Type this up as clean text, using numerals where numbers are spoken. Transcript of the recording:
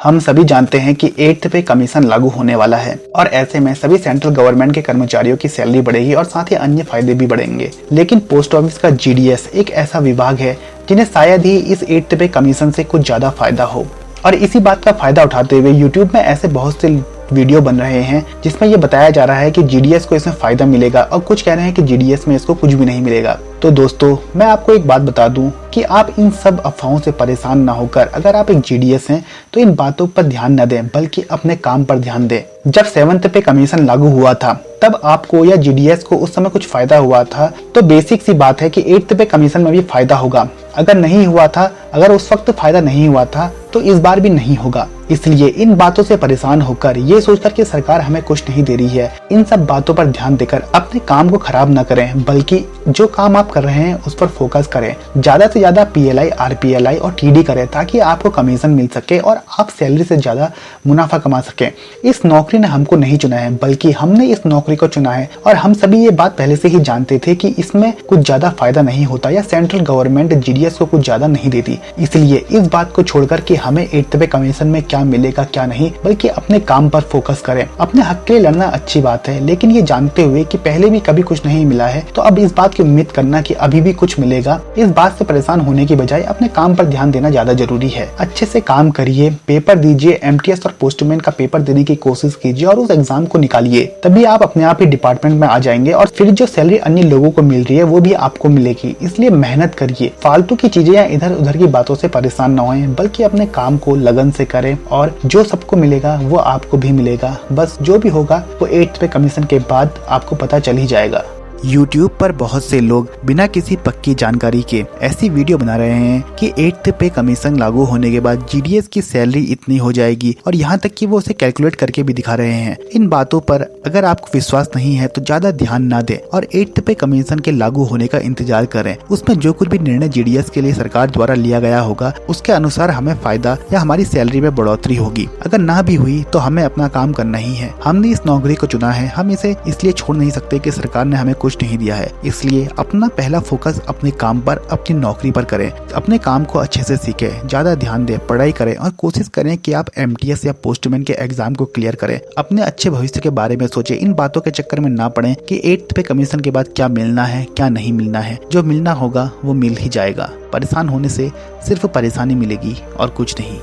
हम सभी जानते हैं कि 8th पे कमीशन लागू होने वाला है और ऐसे में सभी सेंट्रल गवर्नमेंट के कर्मचारियों की सैलरी बढ़ेगी और साथ ही अन्य फायदे भी बढ़ेंगे। लेकिन पोस्ट ऑफिस का जीडीएस एक ऐसा विभाग है जिन्हें शायद ही इस 8th पे कमीशन से कुछ ज्यादा फायदा हो। और इसी बात का फायदा उठाते हुए यूट्यूब में ऐसे बहुत से वीडियो बन रहे हैं जिसमें ये बताया जा रहा है कि जीडीएस को इसमें फायदा मिलेगा और कुछ कह रहे हैं कि जीडीएस में इसको कुछ भी नहीं मिलेगा। तो दोस्तों, मैं आपको एक बात बता दूं कि आप इन सब अफवाहों से परेशान ना होकर अगर आप एक जीडीएस हैं तो इन बातों पर ध्यान न दें बल्कि अपने काम पर ध्यान दें। जब 7th पे कमीशन लागू हुआ था तब आपको या जीडीएस को उस समय कुछ फायदा हुआ था, तो बेसिक सी बात है कि 8th पे कमीशन में भी फायदा होगा। अगर नहीं हुआ था, अगर उस वक्त फायदा नहीं हुआ था तो इस बार भी नहीं होगा। इसलिए इन बातों से परेशान होकर ये सोचकर कि सरकार हमें कुछ नहीं दे रही है, इन सब बातों पर ध्यान देकर अपने काम को खराब न करें बल्कि जो काम आप कर रहे हैं उस पर फोकस करें। ज्यादा से ज्यादा पीएलआई, आरपीएलआई और टीडी करें ताकि आपको कमीशन मिल सके और आप सैलरी से ज्यादा मुनाफा कमा सकें। इस नौकरी ने हमको नहीं चुना है बल्कि हमने इस नौकरी को चुना है और हम सभी ये बात पहले से ही जानते थे कि इसमें कुछ ज्यादा फायदा नहीं होता या सेंट्रल गवर्नमेंट जीडीएस को कुछ ज्यादा नहीं देती। इसलिए इस बात को छोड़कर कि हमें 8th पे कमीशन में क्या मिलेगा क्या नहीं, बल्कि अपने काम पर फोकस करें। अपने हक के लिए लड़ना अच्छी बात है, लेकिन ये जानते हुए कि पहले भी कभी कुछ नहीं मिला है तो अब इस बात की उम्मीद करना कि अभी भी कुछ मिलेगा, इस बात से परेशान होने की बजाय अपने काम पर ध्यान देना ज्यादा जरूरी है। अच्छे से काम करिए, पेपर दीजिए, एमटीएस और पोस्टमैन का पेपर देने की कोशिश कीजिए और उस एग्जाम को निकालिए। तभी आप अपने आप ही डिपार्टमेंट में आ जाएंगे और फिर जो सैलरी अन्य लोगों को मिल रही है वो भी आपको मिलेगी। इसलिए मेहनत करिए, फालतू की चीजें या इधर उधर की बातों से परेशान न होएं बल्कि अपने काम को लगन से करें और जो सबको मिलेगा वो आपको भी मिलेगा। बस जो भी होगा वो 8th पे कमीशन के बाद आपको पता चल ही जाएगा। YouTube पर बहुत से लोग बिना किसी पक्की जानकारी के ऐसी वीडियो बना रहे हैं कि 8th पे कमीशन लागू होने के बाद जीडीएस की सैलरी इतनी हो जाएगी और यहाँ तक कि वो उसे कैलकुलेट करके भी दिखा रहे हैं। इन बातों पर अगर आपको विश्वास नहीं है तो ज्यादा ध्यान ना दें और 8th पे कमीशन के लागू होने का इंतजार करें। उसमें जो कुछ भी निर्णय जीडीएस के लिए सरकार द्वारा लिया गया होगा उसके अनुसार हमें फायदा या हमारी सैलरी में बढ़ोतरी होगी। अगर ना भी हुई तो हमें अपना काम करना ही है। हमने इस नौकरी को चुना है, हम इसे इसलिए छोड़ नहीं सकते कि सरकार ने हमें नहीं दिया है। इसलिए अपना पहला फोकस अपने काम पर, अपनी नौकरी पर करें। अपने काम को अच्छे से सीखें, ज्यादा ध्यान दें, पढ़ाई करें और कोशिश करें कि आप एमटीएस या पोस्टमैन के एग्जाम को क्लियर करें। अपने अच्छे भविष्य के बारे में सोचें, इन बातों के चक्कर में ना पड़ें कि 8th पे कमीशन के बाद क्या मिलना है क्या नहीं मिलना है। जो मिलना होगा वो मिल ही जाएगा। परेशान होने से सिर्फ परेशानी मिलेगी और कुछ नहीं।